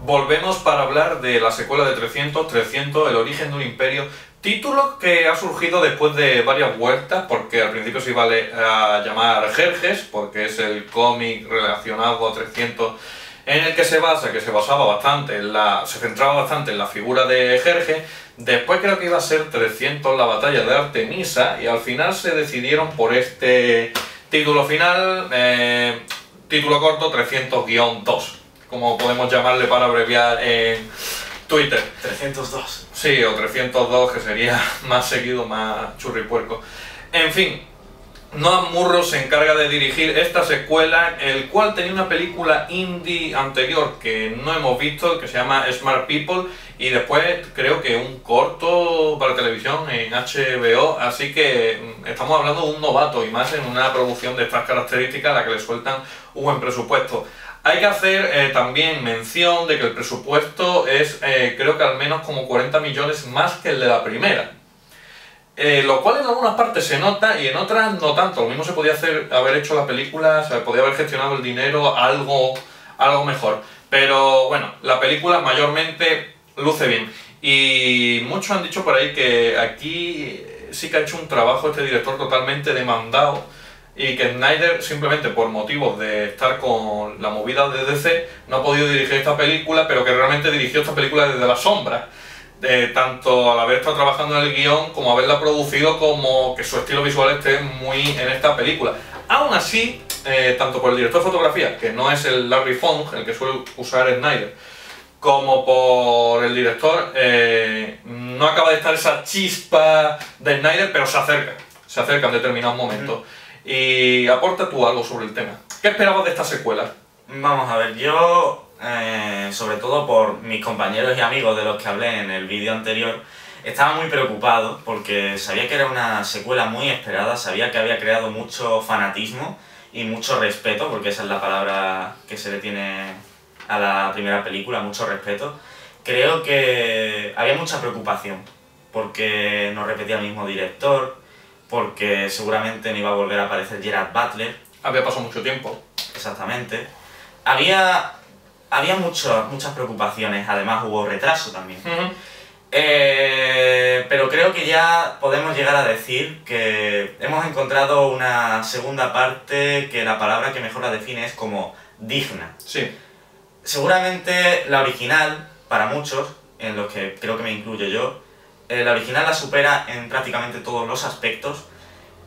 volvemos para hablar de la secuela de 300, el origen de un imperio. Título que ha surgido después de varias vueltas, porque al principio se iba a llamar Jerjes, porque es el cómic relacionado a 300 en el que se basaba bastante, se centraba bastante en la figura de Jerjes. Después creo que iba a ser 300 la batalla de Artemisa, y al final se decidieron por este título final, título corto 300-2, como podemos llamarle para abreviar en Twitter. 302. Sí, o 302, que sería más seguido, más churripuerco. En fin, Noah Murrow se encarga de dirigir esta secuela, el cual tenía una película indie anterior que no hemos visto, que se llama Smart People, y después creo que un corto para televisión en HBO, así que estamos hablando de un novato, y más en una producción de estas características a la que le sueltan un buen presupuesto. Hay que hacer también mención de que el presupuesto es, creo que al menos como 40 millones más que el de la primera. Lo cual en algunas partes se nota y en otras no tanto. Lo mismo se podía haber hecho la película, se podía haber gestionado el dinero algo mejor. Pero bueno, la película mayormente luce bien. Y muchos han dicho por ahí que aquí sí que ha hecho un trabajo este director totalmente demandado, y que Snyder, simplemente por motivos de estar con la movida de DC, no ha podido dirigir esta película, pero que realmente dirigió esta película desde las sombras. Tanto al haber estado trabajando en el guión, como haberla producido, como que su estilo visual esté muy en esta película. Aún así, tanto por el director de fotografía, que no es el Larry Fong, el que suele usar Snyder, como por el director, no acaba de estar esa chispa de Snyder, pero se acerca en determinados momentos. Y aporta tú algo sobre el tema. ¿Qué esperabas de esta secuela? Vamos a ver, yo, sobre todo por mis compañeros y amigos de los que hablé en el vídeo anterior, estaba muy preocupado porque sabía que era una secuela muy esperada, sabía que había creado mucho fanatismo y mucho respeto, porque esa es la palabra que se le tiene a la primera película, mucho respeto. Creo que había mucha preocupación, porque no repetía el mismo director, porque seguramente no iba a volver a aparecer Gerard Butler. Había pasado mucho tiempo. Exactamente. Había muchas preocupaciones, además hubo retraso también. Pero creo que ya podemos llegar a decir que hemos encontrado una segunda parte que la palabra que mejor la define es como digna. Sí. Seguramente la original, para muchos, en los que creo que me incluyo yo, la original la supera en prácticamente todos los aspectos,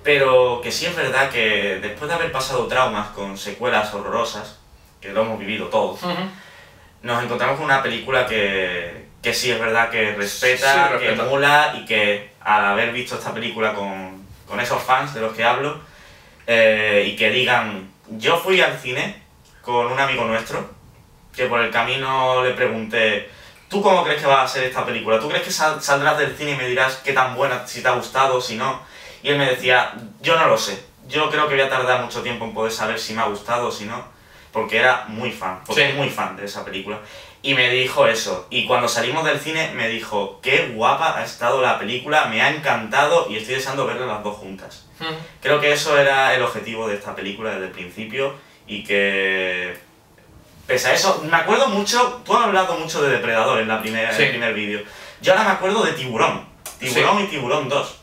pero que sí es verdad que después de haber pasado traumas con secuelas horrorosas, que lo hemos vivido todos, nos encontramos con una película que sí es verdad que respeta, que emula, y que al haber visto esta película con esos fans de los que hablo, y que digan, yo fui al cine con un amigo nuestro, que por el camino le pregunté, ¿tú cómo crees que va a ser esta película? ¿Tú crees que saldrás del cine y me dirás qué tan buena, si te ha gustado o si no? Y él me decía, yo no lo sé, yo creo que voy a tardar mucho tiempo en poder saber si me ha gustado o si no, porque era muy fan, muy fan de esa película. Y me dijo eso, y cuando salimos del cine me dijo, qué guapa ha estado la película, me ha encantado y estoy deseando verlas las dos juntas. Creo que eso era el objetivo de esta película desde el principio, y que pese a eso, me acuerdo mucho, tú has hablado mucho de Depredador en el primer vídeo. Yo ahora me acuerdo de Tiburón y Tiburón 2.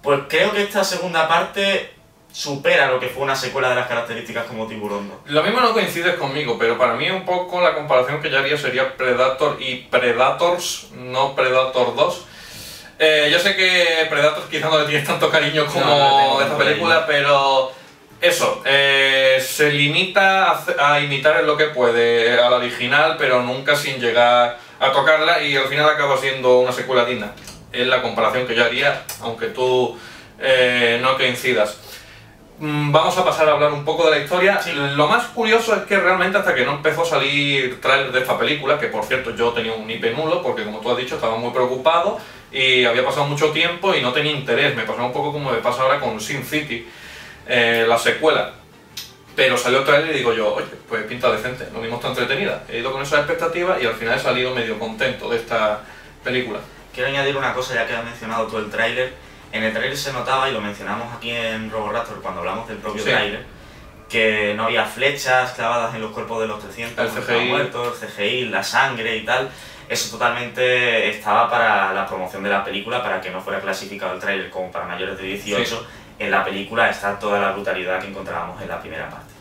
Pues creo que esta segunda parte supera lo que fue una secuela de las características como Tiburón 2. Lo mismo no coincides conmigo, pero para mí un poco la comparación que yo haría sería Predator y Predators, no Predator 2. Yo sé que Predators quizás no le tienes tanto cariño como esta película, pero eso, se limita a imitar en lo que puede a la original, pero nunca sin llegar a tocarla, y al final acaba siendo una secuela digna. Es la comparación que yo haría, aunque tú no coincidas. Vamos a pasar a hablar un poco de la historia. Lo más curioso es que realmente hasta que no empezó a salir tráiler de esta película, que por cierto yo tenía un IP nulo, porque como tú has dicho estaba muy preocupado y había pasado mucho tiempo y no tenía interés. Me pasó un poco como me pasa ahora con Sin City, la secuela. Pero salió el tráiler y digo yo, oye, pues pinta decente, lo mismo está entretenida. He ido con esas expectativas y al final he salido medio contento de esta película. Quiero añadir una cosa, ya que has mencionado tú el tráiler. En el tráiler se notaba, y lo mencionamos aquí en RoboRaptor cuando hablamos del propio tráiler, que no había flechas clavadas en los cuerpos de los 300 El CGI. muertos, el CGI, la sangre y tal. Eso totalmente estaba para la promoción de la película, para que no fuera clasificado el tráiler como para mayores de 18. Sí. En la película está toda la brutalidad que encontrábamos en la primera parte.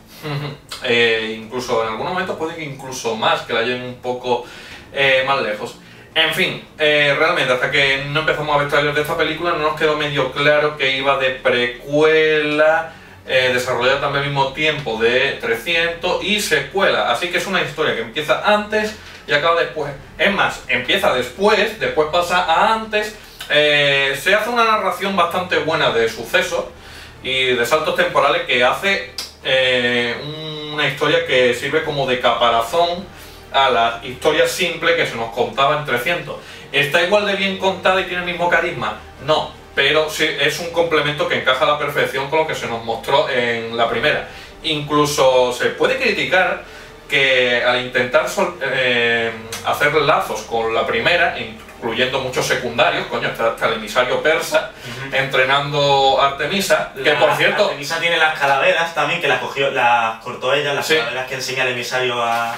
Incluso en algunos momentos puede que incluso más, que la lleven un poco más lejos. En fin, realmente hasta que no empezamos a ver trailers de esta película no nos quedó medio claro que iba de precuela, desarrollada también al mismo tiempo de 300 y secuela. Así que es una historia que empieza antes y acaba después. Es más, empieza después pasa a antes. Se hace una narración bastante buena de sucesos y de saltos temporales que hace una historia que sirve como de caparazón a la historia simple que se nos contaba en 300. ¿Está igual de bien contada y tiene el mismo carisma? No, pero sí es un complemento que encaja a la perfección con lo que se nos mostró en la primera. Incluso se puede criticar que al intentar hacer lazos con la primera, incluyendo muchos secundarios, coño, está el emisario persa entrenando a Artemisa, que por cierto... Artemisa tiene las calaveras también, que las cortó ella, las calaveras que enseña el emisario a...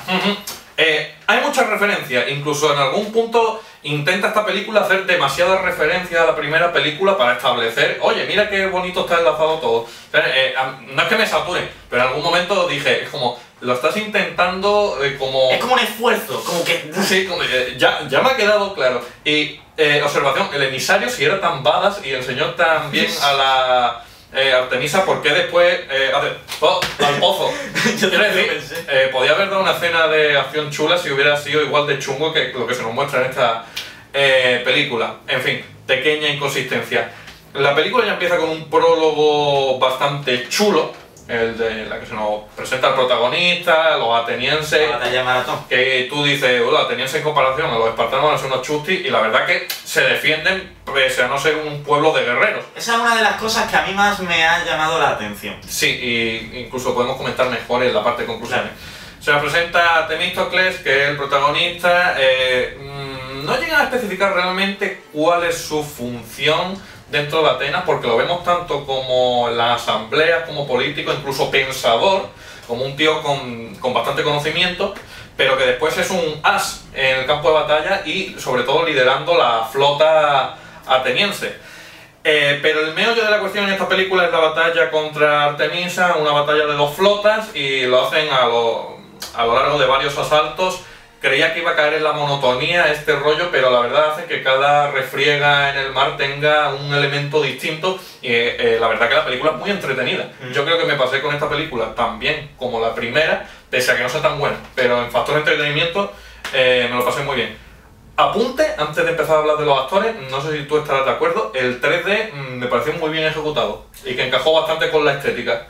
Hay muchas referencias, incluso en algún punto intenta esta película hacer demasiadas referencias a la primera película para establecer, oye, mira qué bonito está enlazado todo. No es que me sature, pero en algún momento dije, es como, lo estás intentando como... Es como un esfuerzo, como que... Sí, ya me ha quedado claro. Y observación, el emisario si era tan badass y enseñó tan bien a la... Artemisa, ¿por qué después hace al pozo? Quiero decir, podía haber dado una escena de acción chula si hubiera sido igual de chungo que lo que se nos muestra en esta película. En fin, pequeña inconsistencia. La película ya empieza con un prólogo bastante chulo, el de la que se nos presenta el protagonista, los atenienses. La batalla de Maratón. Que tú dices, los atenienses en comparación a los espartanos van a ser unos chustis, y la verdad que se defienden pese a no ser un pueblo de guerreros. Esa es una de las cosas que a mí más me ha llamado la atención. Sí, y incluso podemos comentar mejor en la parte de conclusiones. Claro. Se nos presenta Temístocles, que es el protagonista. No llegan a especificar realmente cuál es su función dentro de Atenas, porque lo vemos tanto como en las asambleas, como político, incluso pensador, como un tío con bastante conocimiento, pero que después es un as en el campo de batalla y sobre todo liderando la flota ateniense. Pero el meollo de la cuestión en esta película es la batalla contra Artemisa, una batalla de dos flotas, y lo hacen a lo largo de varios asaltos. Creía que iba a caer en la monotonía este rollo, pero la verdad hace que cada refriega en el mar tenga un elemento distinto, y la verdad que la película es muy entretenida. Yo creo que me pasé con esta película tan bien como la primera, pese a que no sea tan buena, pero en factor entretenimiento me lo pasé muy bien. Apunte, antes de empezar a hablar de los actores, no sé si tú estarás de acuerdo, el 3D me pareció muy bien ejecutado y que encajó bastante con la estética.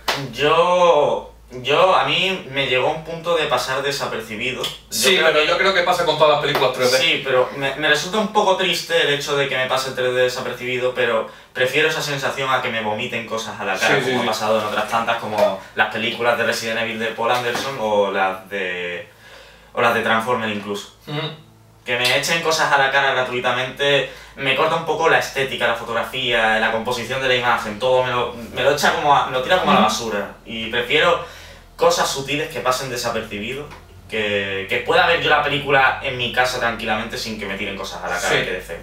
A mí me llegó un punto de pasar desapercibido. Yo creo que pasa con todas las películas 3D. Sí, pero me resulta un poco triste el hecho de que me pase el 3D desapercibido, pero prefiero esa sensación a que me vomiten cosas a la cara, como ha pasado en otras tantas, como las películas de Resident Evil de Paul Anderson o las de Transformers incluso. Que me echen cosas a la cara gratuitamente me corta un poco la estética, la fotografía, la composición de la imagen, todo me lo echa como me lo tira como a la basura. Y prefiero cosas sutiles que pasen desapercibidos, que pueda ver yo la película en mi casa tranquilamente sin que me tiren cosas a la cara y quede feo.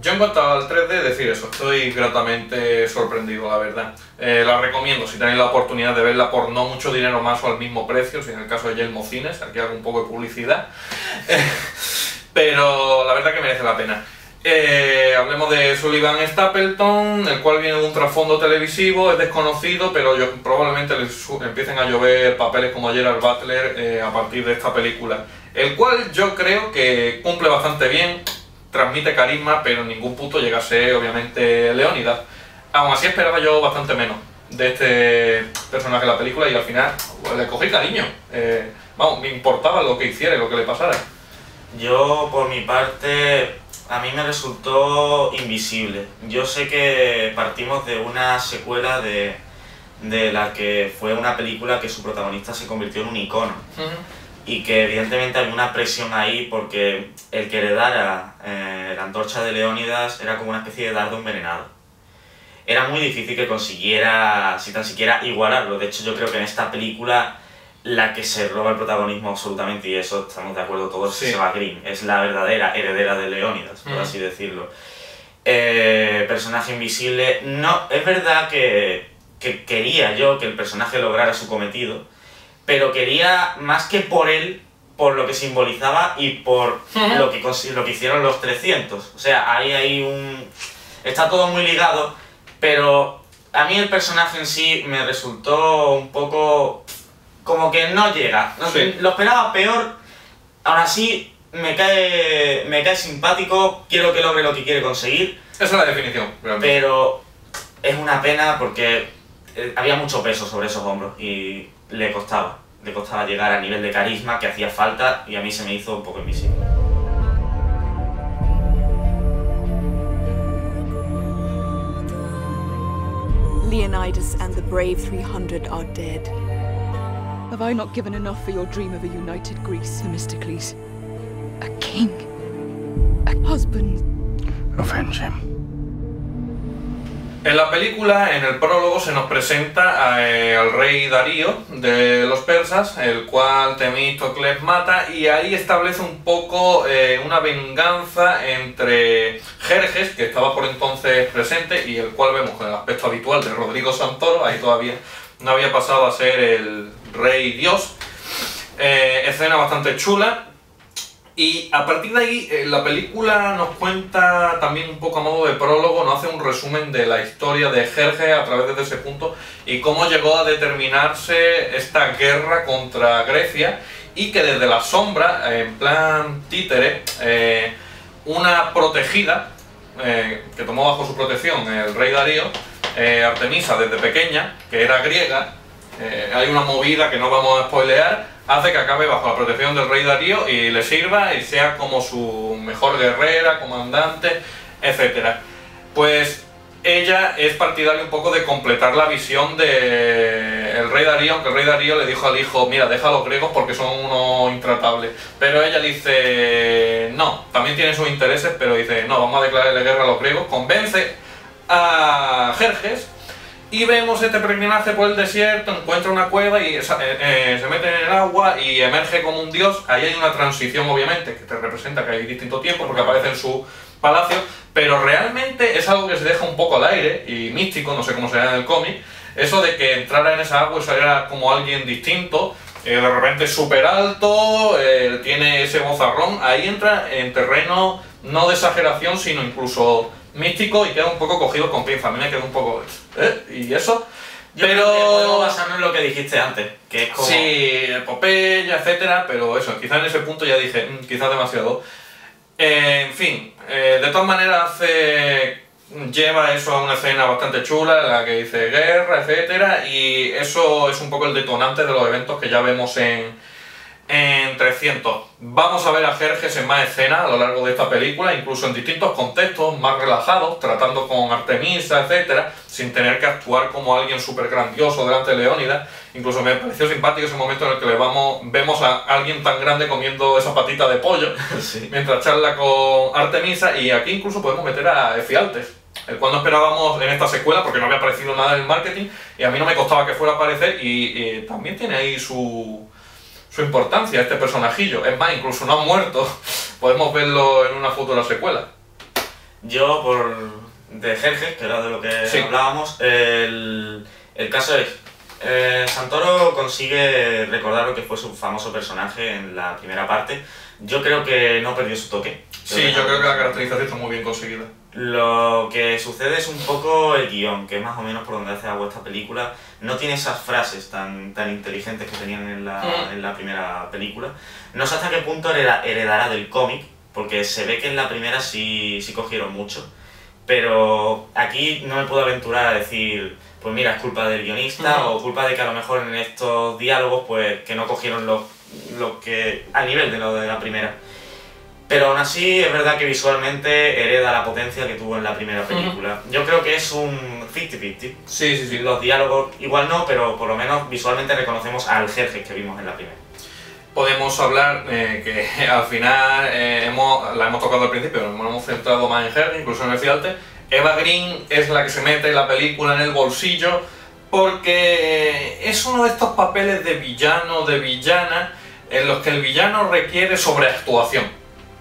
Yo en cuanto al 3D, decir eso, estoy gratamente sorprendido, la verdad. La recomiendo si tenéis la oportunidad de verla por no mucho dinero más o al mismo precio, si en el caso de Yelmo Cines, aquí hago un poco de publicidad. Pero la verdad que merece la pena. Hablemos de Sullivan Stapleton, el cual viene de un trasfondo televisivo, es desconocido, pero probablemente empiecen a llover papeles como Gerard Butler a partir de esta película. El cual yo creo que cumple bastante bien, transmite carisma, pero en ningún punto llega a ser obviamente Leónidas. Aún así esperaba yo bastante menos de este personaje de la película y al final le cogí cariño. Vamos, me importaba lo que hiciera y lo que le pasara. Yo, por mi parte, a mí me resultó invisible. Yo sé que partimos de una secuela de la que fue una película que su protagonista se convirtió en un icono. Y que evidentemente había una presión ahí porque el que heredara la antorcha de Leónidas era como una especie de dardo envenenado. era muy difícil que consiguiera, si tan siquiera, igualarlo. De hecho, yo creo que en esta película la que se roba el protagonismo absolutamente, y eso estamos de acuerdo todos, es Eva Green. Es la verdadera heredera de Leónidas, por así decirlo. Personaje invisible. No, es verdad que quería yo que el personaje lograra su cometido, pero quería más que por él, por lo que simbolizaba y por lo que hicieron los 300. O sea, ahí hay un... Está todo muy ligado, pero a mí el personaje en sí me resultó un poco... como que no llega. No, sí. Lo esperaba peor, aún así me cae simpático, quiero que logre lo que quiere conseguir. Esa es la definición, realmente. Pero es una pena porque había mucho peso sobre esos hombros y le costaba llegar al nivel de carisma que hacía falta, y a mí se me hizo un poco invisible. Leonidas and the brave 300 are dead. Have I not given enough for your dream of a united Greece, Themistocles? A king, a husband. Avenge him. En la película, en el prólogo, se nos presenta al rey Darío de los persas, el cual Temístocles mata, y ahí establece un poco una venganza entre Jerjes, que estaba por entonces presente, y el cual vemos con el aspecto habitual de Rodrigo Santoro, ahí todavía no había pasado a ser el rey dios. Escena bastante chula. Y a partir de ahí, la película nos cuenta también un poco a modo de prólogo, nos hace un resumen de la historia de Jerjes a través de ese punto y cómo llegó a determinarse esta guerra contra Grecia, y que desde la sombra, en plan títere, una protegida que tomó bajo su protección el rey Darío, Artemisa desde pequeña, que era griega, hay una movida que no vamos a spoilear, hace que acabe bajo la protección del rey Darío y le sirva y sea como su mejor guerrera, comandante, etc. Pues ella es partidaria un poco de completar la visión del rey Darío, aunque el rey Darío le dijo al hijo, mira, deja a los griegos porque son unos intratables. Pero ella dice, no, también tiene sus intereses, pero dice, no, vamos a declararle guerra a los griegos. Convence a Jerjes, y vemos este peregrinaje por el desierto, encuentra una cueva y se mete en el agua y emerge como un dios. Ahí hay una transición, obviamente, que te representa que hay distinto tiempo porque aparece en su palacio, pero realmente es algo que se deja un poco al aire y místico, no sé cómo será en el cómic, eso de que entrara en esa agua y saliera como alguien distinto, de repente súper alto, tiene ese vozarrón. Ahí entra en terreno no de exageración, sino incluso místico, y queda un poco cogido con pinza. A mí me queda un poco... ¿Y eso? Yo creo que podemos basarnos en lo que dijiste antes, que es como... Sí, epopeya, etcétera, pero eso, quizás en ese punto ya dije, quizás demasiado. En fin, de todas maneras lleva eso a una escena bastante chula, en la que dice guerra, etcétera, y eso es un poco el detonante de los eventos que ya vemos en 300. Vamos a ver a Jerjes en más escenas a lo largo de esta película, incluso en distintos contextos más relajados, tratando con Artemisa, etcétera, sin tener que actuar como alguien súper grandioso delante de Leónidas. Incluso me pareció simpático ese momento en el que vemos a alguien tan grande comiendo esa patita de pollo sí, mientras charla con Artemisa, y aquí incluso podemos meter a Efialtes, el cual no esperábamos en esta secuela porque no había aparecido nada en el marketing y a mí no me costaba que fuera a aparecer, y también tiene ahí su importancia este personajillo. Es más, incluso no ha muerto, podemos verlo en una futura secuela. Yo, de Jerjes, que era de lo que hablábamos, el caso es, Santoro consigue recordar lo que fue su famoso personaje en la primera parte. Yo creo que no perdió su toque. Sí, yo creo que la caracterización está muy bien conseguida. Lo que sucede es un poco el guión, que es más o menos por donde hace agua esta película. No tiene esas frases tan inteligentes que tenían en la primera película. No sé hasta qué punto heredará del cómic, porque se ve que en la primera sí cogieron mucho. Pero aquí no me puedo aventurar a decir, pues mira, es culpa del guionista o culpa de que a lo mejor en estos diálogos pues que no cogieron lo que a nivel de lo de la primera. Pero aún así es verdad que visualmente hereda la potencia que tuvo en la primera película. Yo creo que es un 50-50. Sí. Los diálogos igual no, pero por lo menos visualmente reconocemos al Jerjes que vimos en la primera. Podemos hablar que al final la hemos tocado al principio, nos hemos centrado más en Jerjes, incluso en Efialtes. Eva Green es la que se mete la película en el bolsillo porque es uno de estos papeles de villano, de villana, en los que el villano requiere sobreactuación.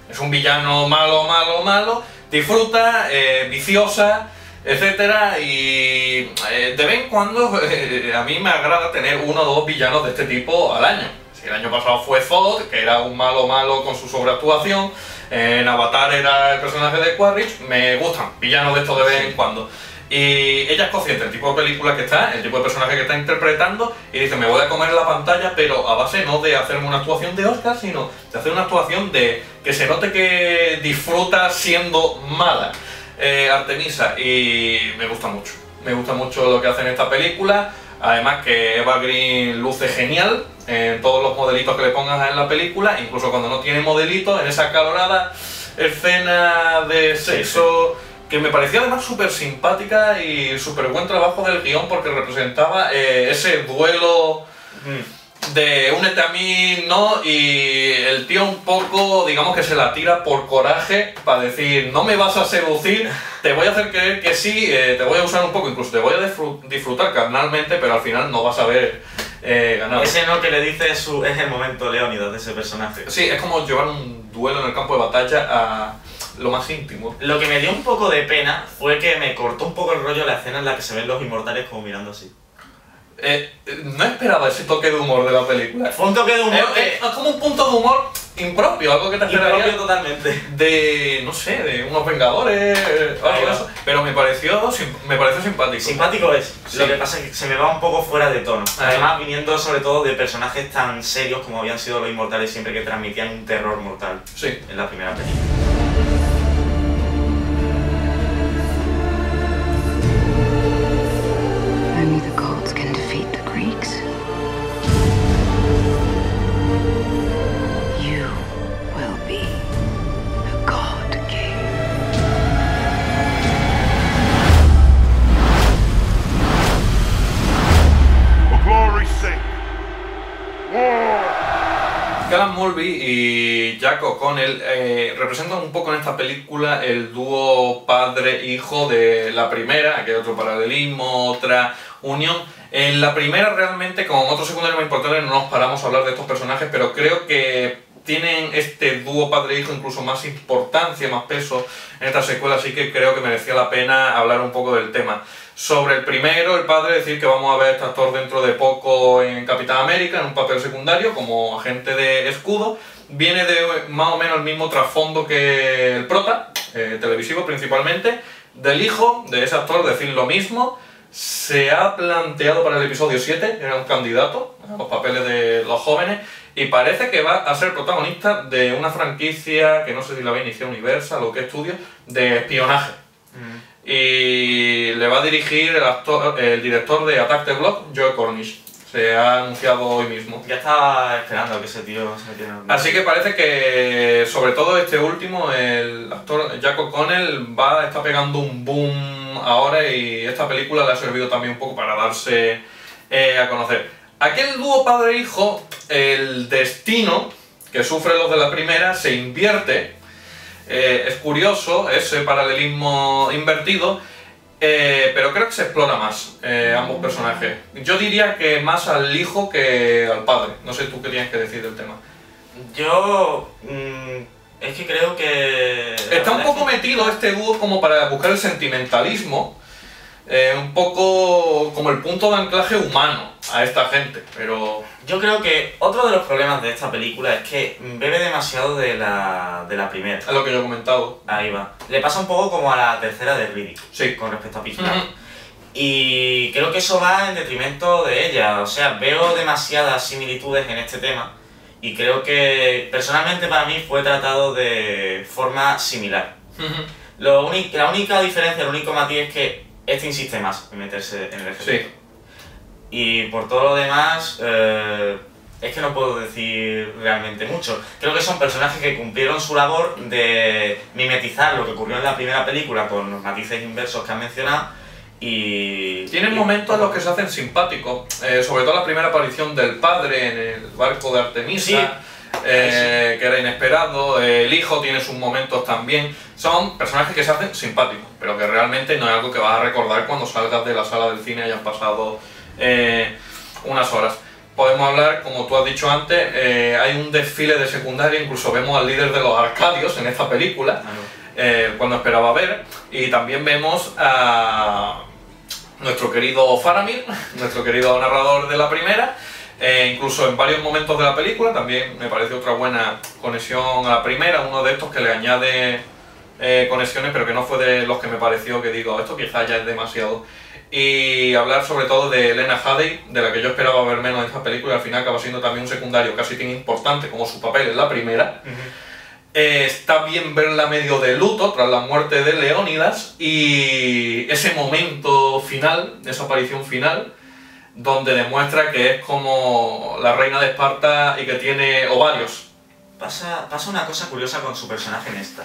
Es un villano malo, disfruta, viciosa, etcétera, y de vez en cuando a mí me agrada tener 1 o 2 villanos de este tipo al año. Si el año pasado fue Zod, que era un malo con su sobreactuación, en Avatar era el personaje de Quaritch, me gustan villanos de estos de vez en cuando. Y ella es consciente del tipo de película que está, el tipo de personaje que está interpretando, y dice, me voy a comer la pantalla, pero a base no de hacerme una actuación de Oscar, sino de hacer una actuación de que se note que disfruta siendo mala. Artemisa, y me gusta mucho lo que hace en esta película. Además que Eva Green luce genial en todos los modelitos que le pongas en la película, incluso cuando no tiene modelitos, en esa acalorada escena de sexo, que me parecía además súper simpática y súper buen trabajo del guión, porque representaba ese duelo de únete a mí, ¿no? Y el tío un poco, digamos que se la tira por coraje para decir, no me vas a seducir, te voy a hacer creer que sí, te voy a usar un poco, incluso te voy a disfrutar carnalmente, pero al final no vas a ver ganado. Ese no que le dice es el momento Leónidas de ese personaje. Sí, es como llevar un duelo en el campo de batalla a lo más íntimo. Lo que me dio un poco de pena fue que me cortó un poco el rollo la escena en la que se ven los inmortales como mirando así. No esperaba ese toque de humor de la película. Fue un toque de humor es como un punto de humor impropio, algo que te esperaría impropio totalmente. de, no sé, de unos Vengadores, algo de eso. Pero me pareció simpático. Simpático es, Sí. Lo que pasa es que se me va un poco fuera de tono. Ahí. Además viniendo sobre todo de personajes tan serios como habían sido los inmortales siempre, que transmitían un terror mortal Sí. en la primera película. Only the gods can defeat the Greeks. You will be a god king. For glory's sake. War! Callan Mulvey y Jack O'Connell representan un poco en esta película el dúo padre-hijo de la primera. Aquí hay otro paralelismo, otra unión. En la primera realmente, como en otros secundarios más importantes, no nos paramos a hablar de estos personajes, pero creo que tienen este dúo padre-hijo incluso más importancia, más peso en esta secuela, así que creo que merecía la pena hablar un poco del tema. Sobre el primero, el padre, decir que vamos a ver a este actor dentro de poco en Capitán América, en un papel secundario, como agente de escudo. Viene de más o menos el mismo trasfondo que el prota, televisivo principalmente. Del hijo de ese actor, decir lo mismo. Se ha planteado para el episodio 7, era un candidato a los papeles de los jóvenes, y parece que va a ser protagonista de una franquicia que no sé si la va a iniciar Universal o qué estudio, de espionaje. Y le va a dirigir el director de Attack the Block, Joe Cornish. Se ha anunciado hoy mismo. Ya estaba esperando que ese tío se metiera en el... Así que parece que, sobre todo este último, el actor Jack O'Connell está pegando un boom ahora, y esta película le ha servido también un poco para darse a conocer. Aquel dúo padre-hijo, el destino que sufren los de la primera se invierte. Es curioso ese paralelismo invertido, pero creo que se explora más ambos personajes. Yo diría que más al hijo que al padre. No sé tú qué tienes que decir del tema. Yo... es que creo que... Está un poco metido este dúo como para buscar el sentimentalismo, un poco como el punto de anclaje humano a esta gente, pero... Yo creo que otro de los problemas de esta película es que bebe demasiado de la primera. Es lo que yo he comentado. Ahí va. Le pasa un poco como a la tercera de Riddick, Sí. con respecto a Pixar. Y creo que eso va en detrimento de ella. O sea, veo demasiadas similitudes en este tema y creo que personalmente para mí fue tratado de forma similar. La única diferencia, el único matiz es que este insiste más en meterse en el ejército. Sí. Y por todo lo demás, es que no puedo decir realmente mucho. Creo que son personajes que cumplieron su labor de mimetizar lo que ocurrió en la primera película con los matices inversos que han mencionado. Tienen momentos en los que se hacen simpáticos, sobre todo la primera aparición del padre en el barco de Artemisa. Sí. que era inesperado, el hijo tiene sus momentos también. Son personajes que se hacen simpáticos, pero que realmente no es algo que vas a recordar cuando salgas de la sala del cine y hayan pasado unas horas. Podemos hablar, como tú has dicho antes, hay un desfile de secundaria, incluso vemos al líder de los Arcadios en esta película, cuando esperaba ver, y también vemos a nuestro querido Faramir, nuestro querido narrador de la primera, incluso en varios momentos de la película. También me parece otra buena conexión a la primera, uno de estos que le añade conexiones, pero que no fue de los que me pareció que digo, esto quizás ya es demasiado. Y hablar sobre todo de Lena Headey, de la que yo esperaba ver menos en esta película, y al final acaba siendo también un secundario casi tan importante como su papel en la primera. Está bien verla medio de luto tras la muerte de Leónidas, y ese momento final, esa aparición final, donde demuestra que es como la reina de Esparta y que tiene ovarios. Pasa una cosa curiosa con su personaje en esta,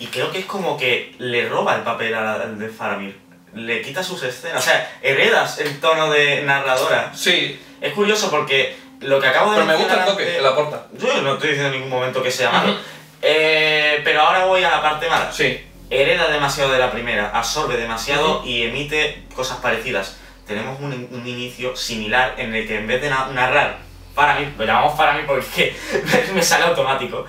y creo que es como que le roba el papel al de Faramir. Le quita sus escenas, o sea, heredas el tono de narradora. Sí. Es curioso porque lo que acabo de Pero me gusta el mencionar toque que le aporta. Yo no estoy diciendo en ningún momento que sea malo. Pero ahora voy a la parte mala. Sí. Hereda demasiado de la primera, absorbe demasiado y emite cosas parecidas. Tenemos un inicio similar en el que en vez de narrar Faramir, lo llamamos Faramir porque me sale automático,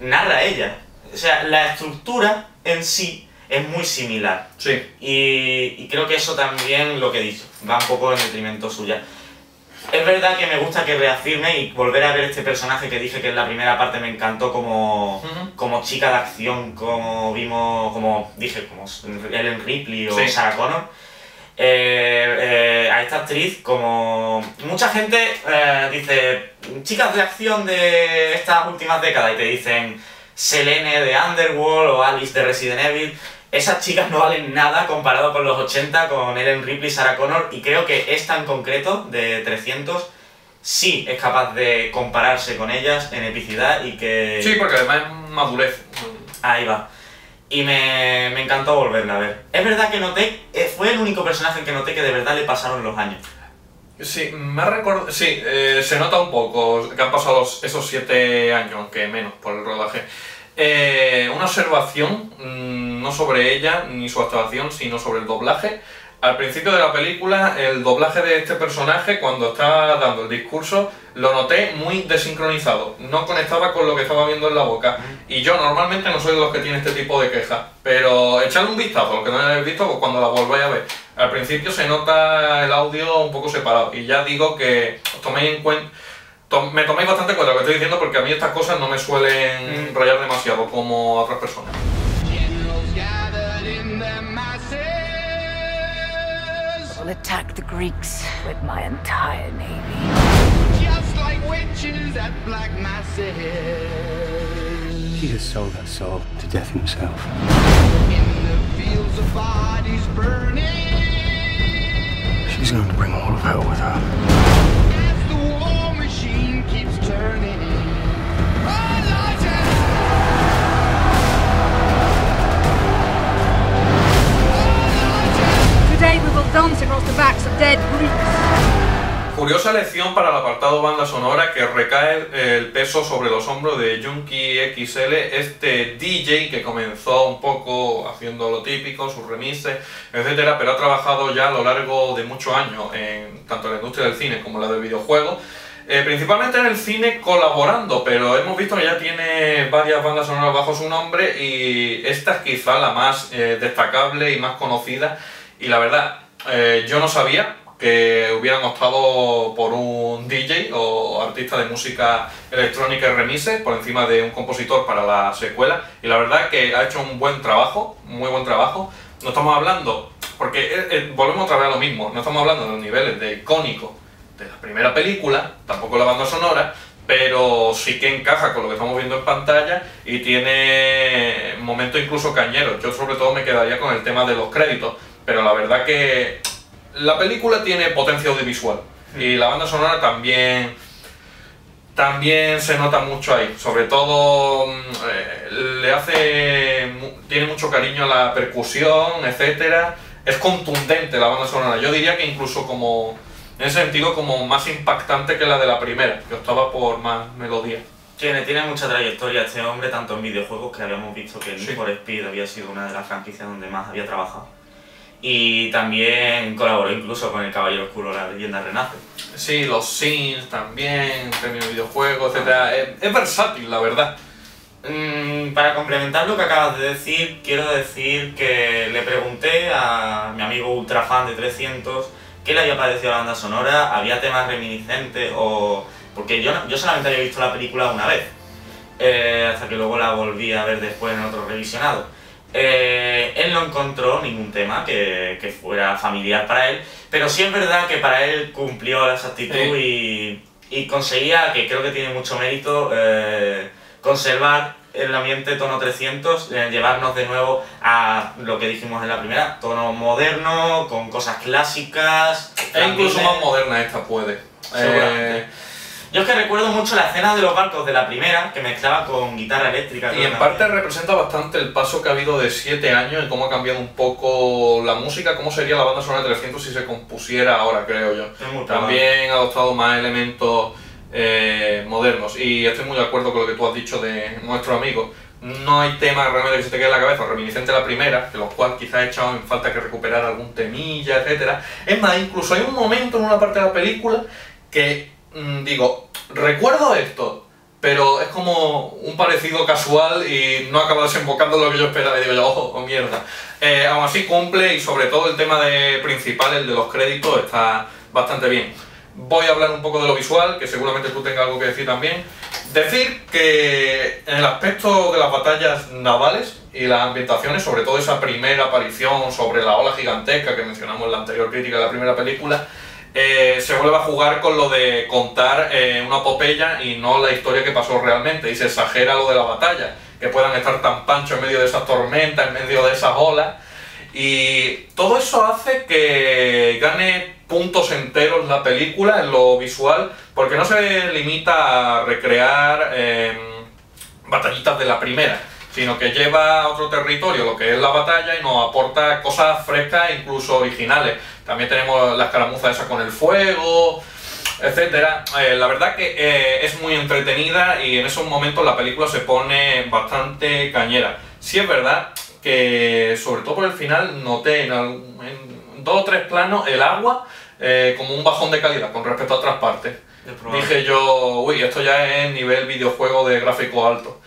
narra ella. O sea, la estructura en sí es muy similar. Sí. Y creo que eso también, lo que he dicho, va un poco en detrimento suya. Es verdad que me gusta que reafirme y volver a ver este personaje que dije que en la primera parte me encantó como chica de acción, como vimos, como dije, como Ellen Ripley o Sarah Connor. A esta actriz, como mucha gente dice, chicas de acción de estas últimas décadas, y te dicen Selene de Underworld o Alice de Resident Evil. Esas chicas no valen nada comparado con los 80, con Ellen Ripley y Sarah Connor, y creo que esta en concreto, de 300, sí es capaz de compararse con ellas en epicidad y que... Sí, porque además es madurez. Ahí va. Y me encantó volverla a ver. Es verdad que noté, fue el único personaje que noté que de verdad le pasaron los años. Sí, sí, se nota un poco que han pasado esos 7 años, aunque menos, por el rodaje. Una observación, no sobre ella ni su actuación, sino sobre el doblaje. Al principio de la película, el doblaje de este personaje, cuando está dando el discurso, lo noté muy desincronizado. No conectaba con lo que estaba viendo en la boca. Y yo normalmente no soy de los que tiene este tipo de quejas. Pero echadle un vistazo, lo que no hayáis visto, pues cuando la volváis a ver. Al principio se nota el audio un poco separado. Y ya digo que os toméis en cuenta... Me toméis bastante cuenta de lo que estoy diciendo, porque a mí estas cosas no me suelen rayar demasiado como a otras personas. I'll attack the Greeks with my entire navy. Just like witches at black masses. He has sold her soul to death himself. In the fields of bodies burning. She's going to bring all of hell with her. As the war machine keeps turning. Today we will dance across the backs of dead Greeks. Curiosa lección para el apartado banda sonora, que recae el peso sobre los hombros de Junkie XL, este DJ que comenzó un poco haciendo lo típico, sus remises, etcétera, pero ha trabajado ya a lo largo de muchos años en tanto en la industria del cine como la del videojuego. Principalmente en el cine colaborando, pero hemos visto que ya tiene varias bandas sonoras bajo su nombre, y esta es quizá la más destacable y más conocida. Y la verdad, yo no sabía que hubieran optado por un DJ o artista de música electrónica y remises por encima de un compositor para la secuela, y la verdad que ha hecho un buen trabajo, muy buen trabajo. No estamos hablando, porque volvemos otra vez a lo mismo, no estamos hablando de los niveles de icónico de la primera película, tampoco la banda sonora, pero sí que encaja con lo que estamos viendo en pantalla y tiene momentos incluso cañeros. Yo sobre todo me quedaría con el tema de los créditos, pero la verdad que la película tiene potencia audiovisual y la banda sonora también se nota mucho ahí. Sobre todo tiene mucho cariño a la percusión, etcétera. Es contundente la banda sonora. Yo diría que incluso como en ese sentido como más impactante que la de la primera, que optaba por más melodía. Tiene mucha trayectoria este hombre, tanto en videojuegos, que habíamos visto que Need for Speed había sido una de las franquicias donde más había trabajado. Y también colaboró incluso con El Caballero Oscuro, La Leyenda Renace. Sí, los Sims también, premio de videojuegos, etc. Es versátil, la verdad. Para complementar lo que acabas de decir, quiero decir que le pregunté a mi amigo ultra fan de 300 qué le había parecido la banda sonora, había temas reminiscentes o... Porque yo solamente había visto la película una vez, hasta que luego la volví a ver después en otro revisionado. Él no encontró ningún tema que fuera familiar para él, pero sí es verdad que para él cumplió la exactitud y conseguía, que creo que tiene mucho mérito, conservar el ambiente tono 300, llevarnos de nuevo a lo que dijimos en la primera, tono moderno, con cosas clásicas. E incluso más moderna esta puede. Seguramente. Yo es que recuerdo mucho la escena de los barcos de la primera, que mezclaba con guitarra eléctrica. Y en parte representa bastante el paso que ha habido de 7 años y cómo ha cambiado un poco la música, cómo sería la banda sonora de 300 si se compusiera ahora, creo yo. También ha adoptado más elementos modernos y estoy muy de acuerdo con lo que tú has dicho de nuestro amigo. No hay tema realmente que se te quede en la cabeza reminiscente a la primera, de los cuales quizás he echado en falta que recuperar algún temilla, etcétera. Es más, incluso hay un momento en una parte de la película que digo, recuerdo esto, pero es como un parecido casual y no acaba desembocando lo que yo esperaba y digo yo, oh mierda. Aún así cumple y sobre todo el tema principal, el de los créditos, está bastante bien. Voy a hablar un poco de lo visual, que seguramente tú tengas algo que decir también. Decir que en el aspecto de las batallas navales y las ambientaciones, sobre todo esa primera aparición sobre la ola gigantesca que mencionamos en la anterior crítica de la primera película, se vuelve a jugar con lo de contar una epopeya y no la historia que pasó realmente, y se exagera lo de la batalla, que puedan estar tan panchos en medio de esas tormentas, en medio de esas olas, y todo eso hace que gane puntos enteros la película en lo visual, porque no se limita a recrear batallitas de la primera, sino que lleva a otro territorio lo que es la batalla y nos aporta cosas frescas e incluso originales. También tenemos la escaramuza esa con el fuego, etcétera. La verdad que es muy entretenida y en esos momentos la película se pone bastante cañera. Sí es verdad que, sobre todo por el final, noté en 2 o 3 planos el agua como un bajón de calidad con respecto a otras partes. Dije yo, uy, esto ya es nivel videojuego de gráfico alto.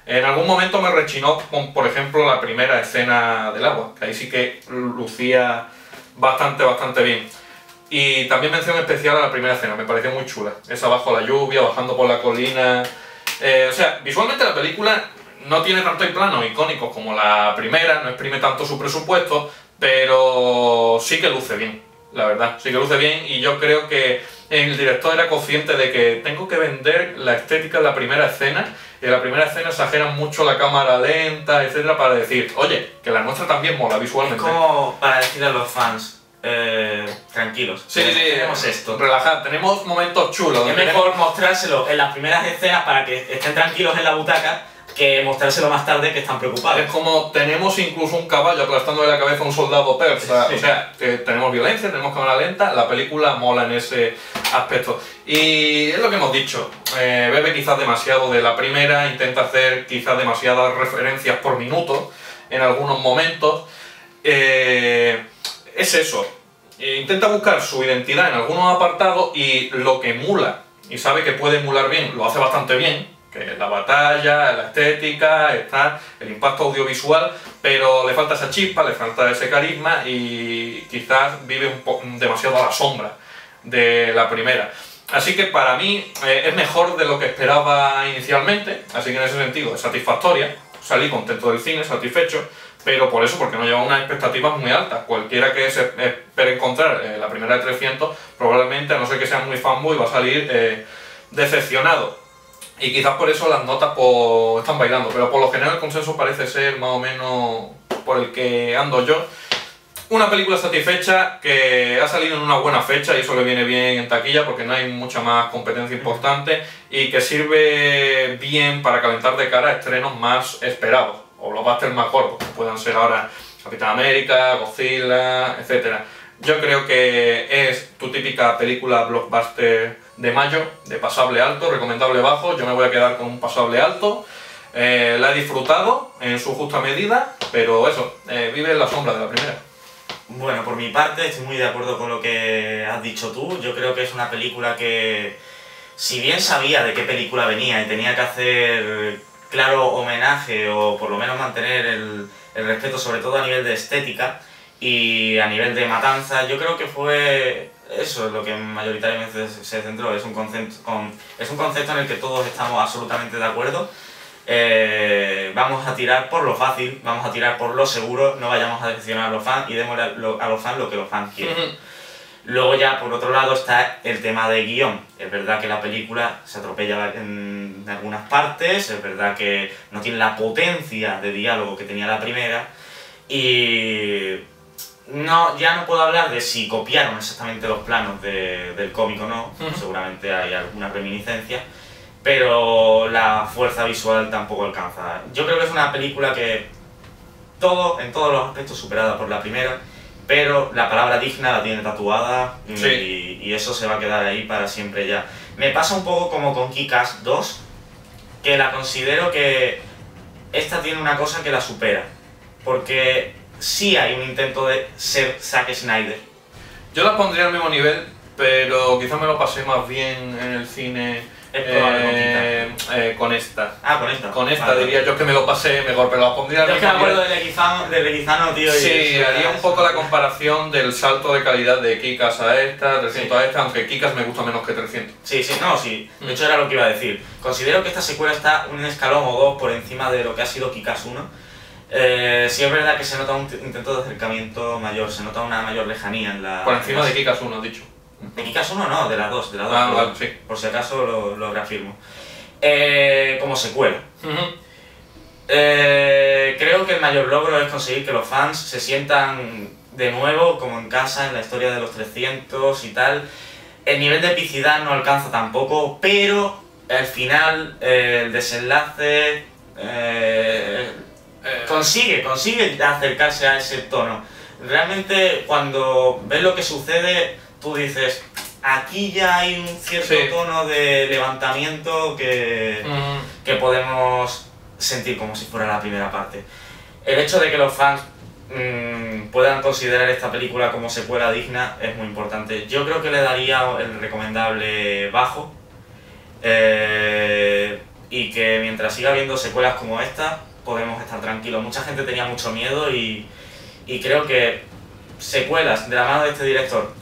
En algún momento me rechinó con, por ejemplo, la primera escena del agua, que ahí sí que lucía bastante bien. Y también mención especial a la primera escena, me pareció muy chula. Esa bajo la lluvia, bajando por la colina. O sea, visualmente la película no tiene tantos planos icónicos como la primera, no exprime tanto su presupuesto, pero sí que luce bien, la verdad, sí que luce bien, y yo creo que el director era consciente de que tengo que vender la estética de la primera escena, y en la primera escena exageran mucho la cámara lenta, etcétera, para decir, oye, que la nuestra también mola visualmente. Es como para decirle a los fans, tranquilos, sí, tenemos esto. Relajad, tenemos momentos chulos. Es mejor mostrárselo en las primeras escenas para que estén tranquilos en la butaca, que mostrárselo más tarde que están preocupados. Es como, tenemos incluso un caballo aplastando de la cabeza a un soldado persa, o sea, tenemos violencia, tenemos cámara lenta, la película mola en ese aspecto. Y es lo que hemos dicho, bebe quizás demasiado de la primera, intenta hacer quizás demasiadas referencias por minuto en algunos momentos. Es eso, intenta buscar su identidad en algunos apartados y lo que emula, y sabe que puede emular bien, lo hace bastante bien. La batalla, la estética, está el impacto audiovisual, pero le falta esa chispa, le falta ese carisma y quizás vive demasiado a la sombra de la primera. Así que para mí es mejor de lo que esperaba inicialmente, así que en ese sentido es satisfactoria, salí contento del cine, satisfecho, pero por eso, porque no lleva unas expectativas muy altas. Cualquiera que se espere encontrar la primera de 300, probablemente, a no ser que sea muy fanboy, va a salir decepcionado. Y quizás por eso las notas están bailando, pero por lo general el consenso parece ser más o menos por el que ando yo. Una película satisfecha, que ha salido en una buena fecha y eso le viene bien en taquilla porque no hay mucha más competencia importante, y que sirve bien para calentar de cara a estrenos más esperados, o blockbusters más cortos, que puedan ser ahora Capitán América, Godzilla, etc. Yo creo que es tu típica película blockbuster de mayo, de pasable alto, recomendable bajo. Yo me voy a quedar con un pasable alto. La he disfrutado en su justa medida, pero eso, vive en la sombra de la primera. Bueno, por mi parte estoy muy de acuerdo con lo que has dicho tú. Yo creo que es una película que, si bien sabía de qué película venía y tenía que hacer claro homenaje o por lo menos mantener el respeto, sobre todo a nivel de estética y a nivel de matanza, yo creo que fue eso lo que mayoritariamente se centró. Es un concepto en el que todos estamos absolutamente de acuerdo. Vamos a tirar por lo fácil, vamos a tirar por lo seguro, no vayamos a decepcionar a los fans y démosle a los fans lo que los fans quieren. Luego ya por otro lado está el tema de guión. Es verdad que la película se atropella en algunas partes, es verdad que no tiene la potencia de diálogo que tenía la primera y ya no puedo hablar de si copiaron exactamente los planos del cómic o no, seguramente hay alguna reminiscencia, pero la fuerza visual tampoco alcanza. Yo creo que es una película que en todos los aspectos superada por la primera, pero la palabra digna la tiene tatuada y eso se va a quedar ahí para siempre ya. Me pasa un poco como con Kick-Ass 2, que la considero que esta tiene una cosa que la supera, porque sí hay un intento de ser Zack Snyder. Yo la pondría al mismo nivel, pero quizás me lo pasé más bien en el cine con esta. Ah, con esta. Con esta vale. Diría yo que me lo pasé mejor, pero la pondría al Yo es que mismo me nivel. acuerdo del Leguizano, tío. Sí, haría un poco la comparación del salto de calidad de Kick-Ass a esta, 300 a esta, aunque Kick-Ass me gusta menos que 300. Sí. De hecho era lo que iba a decir. Considero que esta secuela está un escalón o dos por encima de lo que ha sido Kick-Ass 1. Sí es verdad que se nota un intento de acercamiento mayor, se nota una mayor lejanía en la... Por encima de Kick-Ass 1, has dicho. De Kick-Ass 1 no, de la 2, Ah, vale, sí. Por si acaso lo reafirmo. Como secuela. Creo que el mayor logro es conseguir que los fans se sientan de nuevo como en casa en la historia de los 300 y tal. El nivel de epicidad no alcanza tampoco, pero al final el desenlace consigue acercarse a ese tono. Realmente cuando ves lo que sucede, tú dices, aquí ya hay un cierto tono de levantamiento que podemos sentir como si fuera la primera parte. El hecho de que los fans puedan considerar esta película como secuela digna es muy importante. Yo creo que le daría el recomendable bajo y que mientras siga habiendo secuelas como esta podemos estar tranquilos. Mucha gente tenía mucho miedo y creo que secuelas de la mano de este director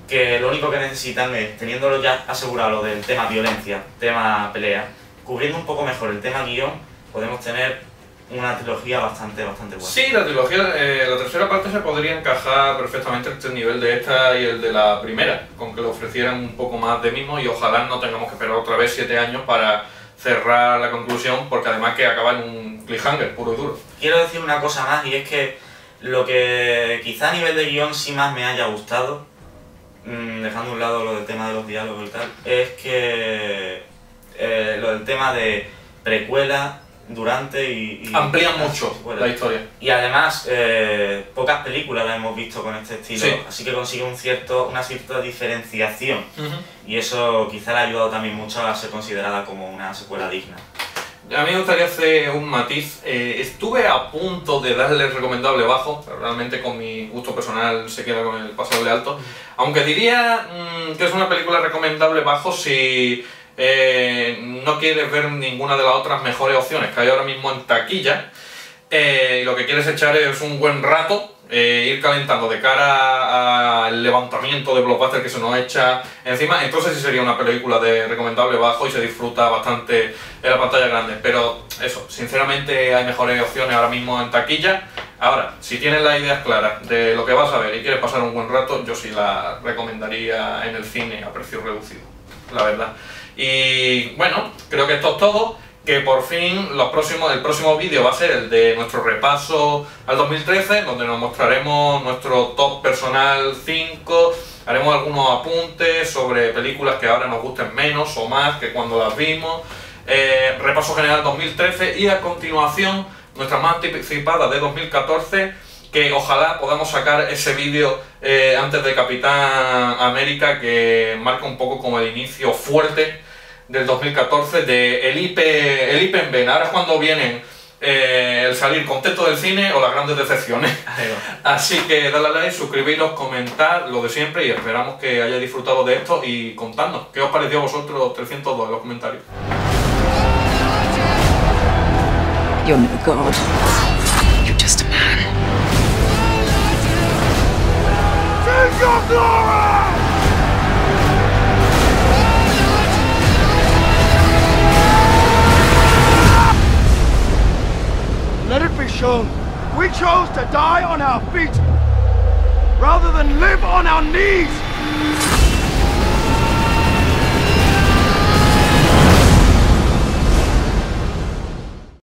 que lo único que necesitan es, teniéndolo ya asegurado lo del tema violencia, tema pelea, cubriendo un poco mejor el tema guión, podemos tener una trilogía bastante buena. Sí, la trilogía, la tercera parte se podría encajar perfectamente entre el nivel de esta y el de la primera, con que le ofrecieran un poco más de mismo y ojalá no tengamos que esperar otra vez 7 años para cerrar la conclusión, porque además que acaba en un cliffhanger puro y duro. Quiero decir una cosa más, y es que lo que quizá a nivel de guión sí más me haya gustado, dejando a un lado lo del tema de los diálogos y tal, es que lo del tema de precuela, durante y amplían mucho la historia. Y además, pocas películas las hemos visto con este estilo, así que consigue una cierta diferenciación. Y eso quizá le ha ayudado también mucho a ser considerada como una secuela digna. A mí me gustaría hacer un matiz. Estuve a punto de darle el recomendable bajo, pero realmente con mi gusto personal se queda con el pasable alto. Aunque diría que es una película recomendable bajo si no quieres ver ninguna de las otras mejores opciones que hay ahora mismo en taquilla y lo que quieres echar es un buen rato, ir calentando de cara al levantamiento de blockbuster que se nos echa encima. Entonces sí sería una película de recomendable bajo y se disfruta bastante en la pantalla grande, pero eso, sinceramente hay mejores opciones ahora mismo en taquilla. Ahora, si tienes las ideas claras de lo que vas a ver y quieres pasar un buen rato, yo sí la recomendaría en el cine a precio reducido, la verdad. Y bueno, creo que esto es todo, que por fin el próximo vídeo va a ser el de nuestro repaso al 2013, donde nos mostraremos nuestro top personal 5, haremos algunos apuntes sobre películas que ahora nos gusten menos o más que cuando las vimos, repaso general 2013 y a continuación nuestra más anticipada de 2014, que ojalá podamos sacar ese vídeo antes de Capitán América, que marca un poco como el inicio fuerte del 2014 de el IP en vena. Ahora es cuando vienen el salir contento del cine o las grandes decepciones. Así que dale a like, suscribiros, comentad, lo de siempre, y esperamos que hayáis disfrutado de esto y contadnos qué os pareció a vosotros 302 en los comentarios. You're no god. You're just a man. Take your glory! Let it be shown, we chose to die on our feet rather than live on our knees!